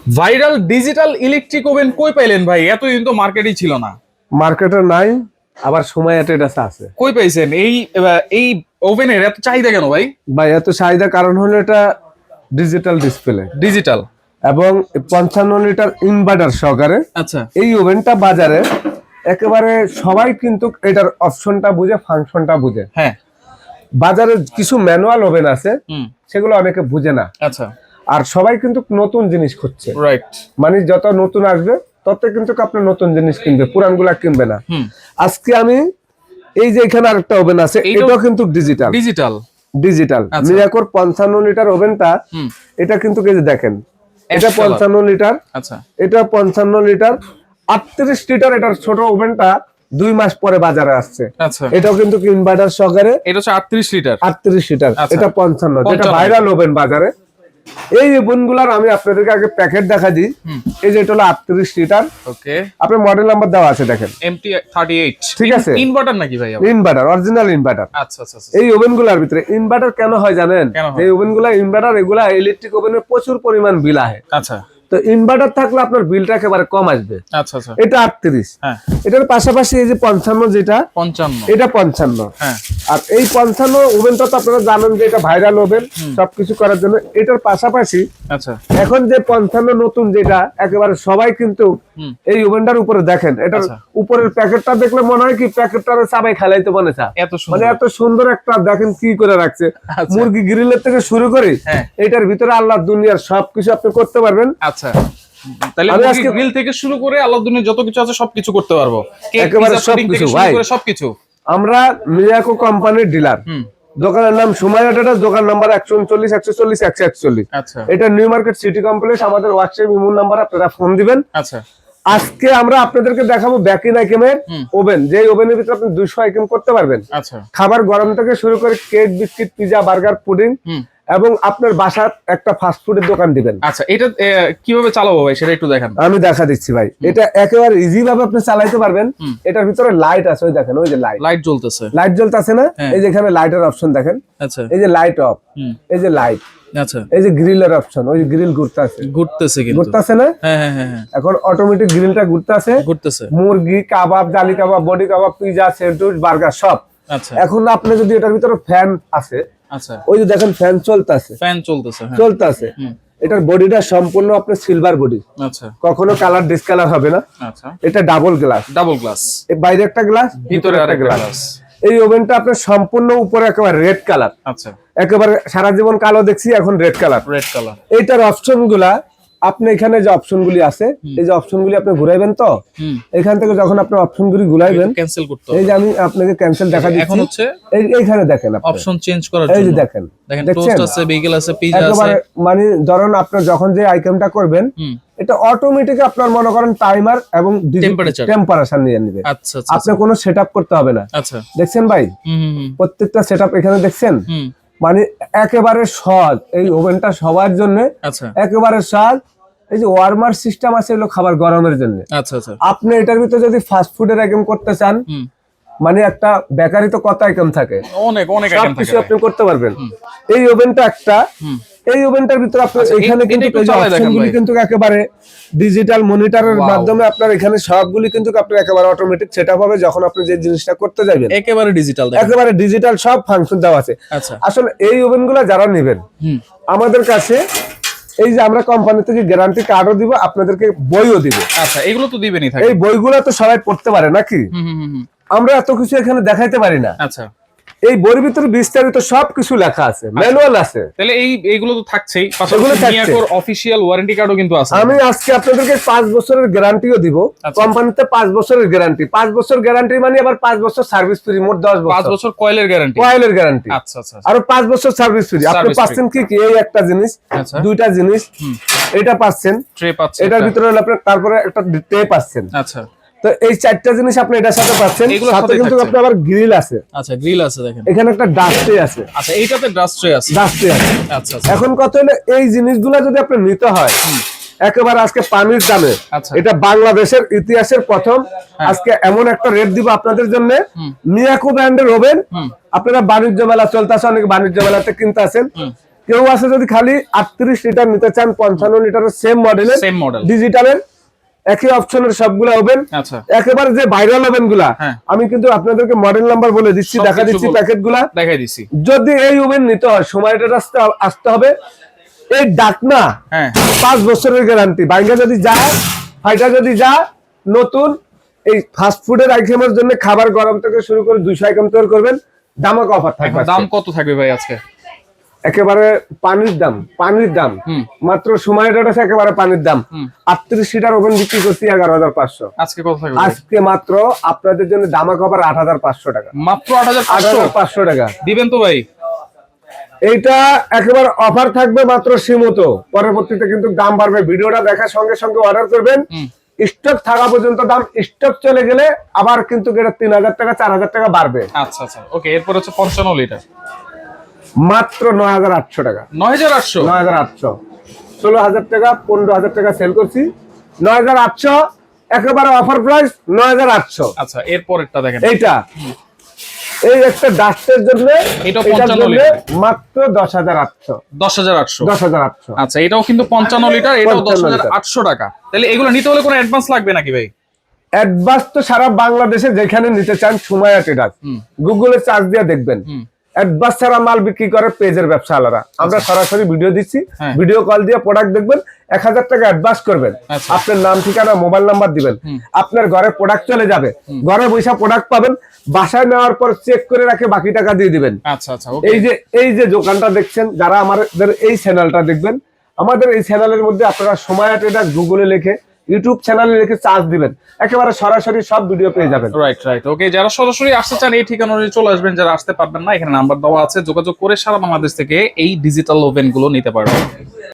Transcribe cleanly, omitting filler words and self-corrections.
Viral digital electric oven কই পাইলেন ভাই? এতদিন তো মার্কেটেই ছিল না। মার্কেটে নাই, আবার সময় এটা আছে। কই পাইছেন এই ওভেনের এত চাহিদা কেন ভাই? ভাই এত চাহিদা কারণ হলো এটা ডিজিটাল ডিসপ্লে, ডিজিটাল এবং 55 লিটার ইনভার্টার সহকারে। আচ্ছা, এই ওভেনটা বাজারে একেবারে সবাই কিন্তু এটার অপশনটা বুঝে, ফাংশনটা বুঝে। হ্যাঁ, বাজারে কিছু ম্যানুয়াল ওভেন আছে, হুম, সেগুলো অনেকে বুঝে না। আচ্ছা, আর সবাই কিন্তু নতুন জিনিস খুঁজছে, রাইট। মানে যত নতুন আসবে তত কিন্তু আপনি নতুন জিনিস কিনবে, পুরানগুলা কিনবে না। হুম, আজকে আমি এই যে এখানে আরেকটা ওভেন আছে, এটাও কিন্তু ডিজিটাল ডিজিটাল ডিজিটাল আচ্ছা। মিরাকোর 55 লিটার ওভেনটা। হুম, এটা কিন্তু এই যে দেখেন, এটা Ash color। 55 লিটার, আচ্ছা, এটা 55 লিটার, 38 লিটার। এটার ছোট ওভেনটা 2 মাস পরে বাজারে আসছে। আচ্ছা, এটাও কিন্তু ইনভার্টার সহকারে, এটা হচ্ছে 38 লিটার। 38 লিটার। আচ্ছা। এটা 55, যেটা 55 ভাইরাল ওভেন বাজারে। এই ওভেনগুলোর আমি আপনাদেরকে আগে প্যাকেট দেখা দিই। হুম, এই যে এটা হলো 38 লিটার, ওকে, আপনার মডেল নাম্বার দেওয়া আছে দেখেন, MT38। ঠিক আছে? ইনভার্টার নাকি ভাই? Inverter, original inverter. আচ্ছা, আচ্ছা, আচ্ছা। এই ওভেনগুলোর ভিতরে ইনভার্টার কেন হয় জানেন? কেন হয়? এই ওভেনগুলো ইনভার্টার, এগুলা ইলেকট্রিক ওভেনে প্রচুর পরিমাণ বিল আহে। আচ্ছা, তো ইনভার্টার থাকলে আপনার বিলটা একেবারে কম আসবে। আচ্ছা, আচ্ছা, এটা 38। হ্যাঁ, এটার পাশাপাশি এই যে 55 যেটা, 55। এটা 55। হ্যাঁ, আর এই 55 ওভেনটা তো আপনারা জানেন যে এটা ভাইরাল ওভেন সবকিছু করার জন্য। এটার পাশাপাশি আচ্ছা, এখন যে 55 নতুন যেটা, একেবারে সবাই কিন্তু হুম, এই ওভেনটার উপরে দেখেন, এটার আচ্ছা। উপরের প্যাকেটটা দেখলে মনে হয় কি প্যাকেটটারে চাবাই খালাইতে মনে চা। এত মানে সুন্দর। এত সুন্দর একটা দেখেন কি করে রাখছে। আচ্ছা। মুরগি গ্রিলের থেকে শুরু করে হ্যাঁ। এটার ভিতরে আল্লাহ দুনিয়ার সবকিছু আপনি করতে পারবেন। আচ্ছা, তাহলে আমি মুরগি আজকে- গ্রিল থেকে শুরু করে আল্লাহ দুনিয়ার যত কিছু আছে সবকিছু করতে পারবো। কেক, একেবারে পিজ্জা, পুডিং থেকে সবকিছু, শুরু ভাই। করে সবকিছু। আমরা মিয়াকো কোম্পানির ডিলার। হুম, দোকানের নাম সুমাইয়া ট্রেডার্স, দোকান নাম্বার 139, 140, 141। আচ্ছা, এটা নিউ মার্কেট সিটি কমপ্লেক্স। আমাদের হোয়াটসঅ্যাপ ইমো নাম্বার, আপনারা ফোন দিবেন। আচ্ছা, আজকে আমরা আপনাদেরকে দেখাবো ব্যাকিন আইটেমের ওভেন, যে ওভেনের ভিতরে আপনি 200 আইটেম করতে পারবেন। আচ্ছা, খাবার গরম থেকে শুরু করে cake, biscuit, pizza, burger, pudding, hmm, এবং আপনার বাসার একটা ফাস্ট ফুডের দোকান দিবেন। আচ্ছা। এটা কিভাবে চালাবো ভাই সেটা একটু দেখান। আমি দেখা দিচ্ছি ভাই, এটা একেবারে ইজি ভাবে আপনি চালাইতে পারবেন। হুম। এটার ভিতরে লাইট আছে, ওই দেখেন, ওই যে লাইট লাইট জ্বলতেছে। লাইট জ্বলতেছে না? হ্যাঁ। এই যে এখানে লাইটের অপশন দেখেন, আচ্ছা, এই যে লাইট অফ, হুম, এই যে লাইট, আচ্ছা, এই যে গ্রিলের অপশন, ওই যে গ্রিল ঘুরতেছে, ঘুরতেছে কিন্তু। ঘুরতেছে না? হ্যাঁ, হ্যাঁ, হ্যাঁ, হ্যাঁ, এখন অটোমেটিক গ্রিলটা ঘুরতেছে। ঘুরতেছে। মুরগি কাবাব, জালি কাবাব, বডি কাবাব, পিজা, স্যান্ডউইচ, বার্গার সব। আচ্ছা, এখন আপনি যদি এটার ভিতরে ফ্যান আছে, আচ্ছা, ওই যে দেখেন ফ্যান চলতেছে, ফ্যান চলতেছে। হ্যাঁ, চলতেছে। হুম, এটার বডিটা সম্পূর্ণ আপনার সিলভার বডি, আচ্ছা, কখনো কালার ডিসকালার হবে না। আচ্ছা, এটা ডাবল গ্লাস, ডাবল গ্লাস, বাইরে একটা গ্লাস, ভিতরে আরেকটা গ্লাস। এই ওভেনটা আপনার সম্পূর্ণ উপরে একেবারে রেড কালার, আচ্ছা, একেবারে সারা জীবন কালো দেখছি, এখন রেড কালার। Red colour. এইটার অপশন গুলা আপনি এখানে যে অপশন গুলি আছে, এই যে অপশন গুলি আপনি ঘুরাইবেন, তো হুম, এখান থেকে যখন আপনি অপশন গুলি ঘুরাইবেন, ক্যান্সেল করতে এই হবে। যে আমি আপনাকে ক্যান্সেল দেখা দিচ্ছি। এখন হচ্ছে এইখানে দেখেন আপনি, অপশন চেঞ্জ করার এই যে জন্য দেখেন, দেখেন, দেখছেন? টোস্ট আছে, বেগেল আছে, পিজা আছে। একেবারে মানে ধরুন আপনার যখন যে আইটেমটা করবেন, হুম, এটা অটোমেটিক আপনার মনে করেন টাইমার এবং Temperature। টেম্পারেচার নিয়ে নেবে। আচ্ছা, আচ্ছা, আপনি কোনো সেটআপ করতে হবে না। আচ্ছা, দেখছেন ভাই, হুম, হুম, হুম, প্রত্যেকটা সেটআপ এখানে দেখছেন, হুম, মানে একেবারে সহজ। এই ওভেনটা সবার জন্য আচ্ছা, একেবারে সহজ। এই যে ওয়ার্মার সিস্টেম আছে, এগুলো খাবার গরমের জন্য। আচ্ছা, আচ্ছা, আপনি এটার ভিতরে যদি ফাস্ট ফুডের আইটেম করতে চান, হুম, মানে একটা বেকারি তো কত আইটেম থাকে, অনেক অনেক আইটেম সবকিছু থাকে। আপনি করতে পারবেন। এই ওভেনটা একটা, হুম, এই ওভেনটার ভিতরে আপনার আচ্ছা, এখানে এটা কিন্তু একটু এই যে চালায় দেখেন অপশনগুলি ভাই। কিন্তু একেবারে ডিজিটাল মনিটরের Wow। মাধ্যমে আপনার এখানে সবগুলি কিন্তু আপনার একেবারে অটোমেটিক সেটআপ হবে যখন আপনি যে জিনিসটা করতে যাবেন। একেবারে ডিজিটাল দেখেন। একেবারে ডিজিটাল সব ফাংশন দেওয়া আছে। আচ্ছা, আসলে এই ওভেনগুলো যারা নেবেন, হুম, আমাদের কাছে এই যে আমরা কোম্পানি থেকে গ্যারান্টি কার্ডও দিব, আপনাদেরকে বইও দিব। আচ্ছা, এগুলো তো দিবেনই থাকে। এই বইগুলো তো সবাই পড়তে পারে নাকি? হুম, হুম, হুম, হুম, আমরা এত কিছু এখানে দেখাইতে পারি না। আচ্ছা, এই বইয়ের ভিতরে বিস্তারিত সবকিছু লেখা আছে, ম্যানুয়াল আছে। তাহলে এইগুলো তো থাকছেই, এগুলো পাশাপাশি থাকছে। মিয়াকোর অফিশিয়াল ওয়ারেন্টি কার্ডও কিন্তু আছে। আমি আজকে আপনাদেরকে 5 বছরের গ্যারান্টিও দিব। আচ্ছা। কোম্পানিতে 5 বছরের গ্যারান্টি, 5 বছর গ্যারান্টি মানে আবার 5 বছর সার্ভিস ফ্রি, মোট 10 5 বছর বছর কয়েলের গ্যারান্টি। কয়েলের গ্যারান্টি, আচ্ছা, আচ্ছা, আর 5 বছর সার্ভিস ফ্রি। আপনি Service free। পাচ্ছেন কি কি? এই একটা জিনিস, আচ্ছা। দুইটা জিনিস, হুম, এটা পাচ্ছেন, ট্রে পাচ্ছে এটার একটা। ভিতরে হলো আপনার, তারপরে একটা ট্রে পাচ্ছেন। আচ্ছা, তো এই চারটা জিনিস আপনি এটার সাথে পাচ্ছেন। এগুলোর সাথে সাথেই কিন্তু থাকছে। আপনার আবার গ্রিল আছে, আচ্ছা, গ্রিল আছে দেখেন। এখানে একটা ডাস্ট ট্রে আছে, আচ্ছা, এইটাতে ডাস্ট ট্রে আছে। ডাস্ট ট্রে আছে। আচ্ছা, আচ্ছা, এখন কত হলো, এই জিনিসগুলো যদি আপনি নিতে হয় একেবারে আজকে পানির দামে, আচ্ছা। এটা বাংলাদেশের ইতিহাসের প্রথম, আজকে এমন একটা রেট দিব আপনাদের জন্য। মিয়াকো ব্র্যান্ডের ওভেন, হুম, আপনারা বাণিজ্য মেলা চলতেছে, অনেক বাণিজ্য মেলাতে কিনতে আছেন। কেউ আছে যদি খালি 38 লিটার নিতে চান 55 লিটারের সেম মডেলের সেম মডেল ডিজিটালের একই অপশনের সবগুলা ওভেন, আচ্ছা একেবারে যে ভাইরাল ওভেন গুলা, হ্যাঁ। আমি কিন্তু আপনাদেরকে মডেল নাম্বার বলে দিচ্ছি, সব দেখা কিছু দিচ্ছি বল। প্যাকেট গুলা। দেখাই দিছি। যদি এই ওভেন নিতে হয় সময়টা আসতে হবে। এই ডাকনা হ্যাঁ 5 বছরের গ্যারান্টি, বাইঙ্গা যদি যায় ফাইটা যদি যা নতুন এই ফাস্ট ফুডের আইটেমের জন্য খাবার গরম থেকে শুরু করে 200 আইটেম তৈরি করবেন, দামাক অফার থাকবে। এখন দাম কত থাকবে ভাই আজকে? একেবারে পানির দাম হুম। মাত্র সময়টা আছে একেবারে পানির দাম। হুম। 38 লিটার ওভেন বিক্রি করছি 11,500। আজকে কত থাকবে ভাই? আজকে মাত্র আপনাদের জন্য দামাক অফার 8,500 টাকা। মাত্র 8,500 8,500 টাকা দিবেন তো ভাই? এইটা একেবারে অফার থাকবে, মাত্র সীমিত, পরবর্তীতে কিন্তু দাম বাড়বে। ভিডিওটা দেখার সঙ্গে সঙ্গে অর্ডার করবেন, হুম। স্টক থাকা পর্যন্ত দাম, স্টক চলে গেলে আবার কিন্তু এটা 3,000 টাকা 4,000 টাকা বাড়বে। আচ্ছা আচ্ছা ওকে। এরপর হচ্ছে 55 লিটার মাত্র 9,800 টাকা। 9,800 9,800 16,000 টাকা 15,000 টাকা সেল করছি, 9,800 একেবারে অফার প্রাইস 9,800। আচ্ছা এরপরেরটা দেখেন। এইটা এই একটা ডাস্টের জন্য এটাও এটার 55 জন্য লিটার। মাত্র 10,800। 10,800 10,800 আচ্ছা এটাও কিন্তু 55 লিটার, এটাও 55 লিটার। 10,800 টাকা। তাহলে এগুলো নিতে হলে কোনো অ্যাডভান্স লাগবে নাকি ভাই? অ্যাডভান্স তো সারা বাংলাদেশে যেখানে নিতে চান সুমাইয়া ট্রেডার্স, হুম। গুগলে সার্চ দিয়ে দেখবেন। হুম। অ্যাডভান্স ছাড়া মাল বিক্রি করে পেজের ব্যবসা আলাদা। আমরা সরাসরি ভিডিও দিচ্ছি, হ্যাঁ। ভিডিও কল দিয়ে প্রোডাক্ট দেখবেন, 1,000 টাকা অ্যাডভান্স করবেন, আচ্ছা। আপনার নাম ঠিকানা মোবাইল নাম্বার দিবেন, আপনার ঘরে প্রোডাক্ট চলে যাবে, ঘরে বসে প্রোডাক্ট পাবেন, বাসায় নেওয়ার পর চেক করে রাখে বাকি টাকা দিয়ে দিবেন। আচ্ছা আচ্ছা ওকে। এই যে দোকানটা দেখছেন, যারা আমাদের এই চ্যানেলটা দেখবেন, আমাদের এই চ্যানেলের মধ্যে আপনারা সময় ট্রেডার্স গুগলে লিখে, ইউটিউব চ্যানেলে লিখে সার্চ দিবেন, একেবারে সরাসরি সব ভিডিও পেয়ে যাবেন। Right right okay. যারা সরাসরি আসতে চান এই ঠিকানা অনুযায়ী চলে আসবেন, যারা আসতে পারবেন না এখানে নাম্বার দেওয়া আছে, যোগাযোগ করে সারা বাংলাদেশ থেকে এই ডিজিটাল ওভেন গুলো নিতে পারবেন।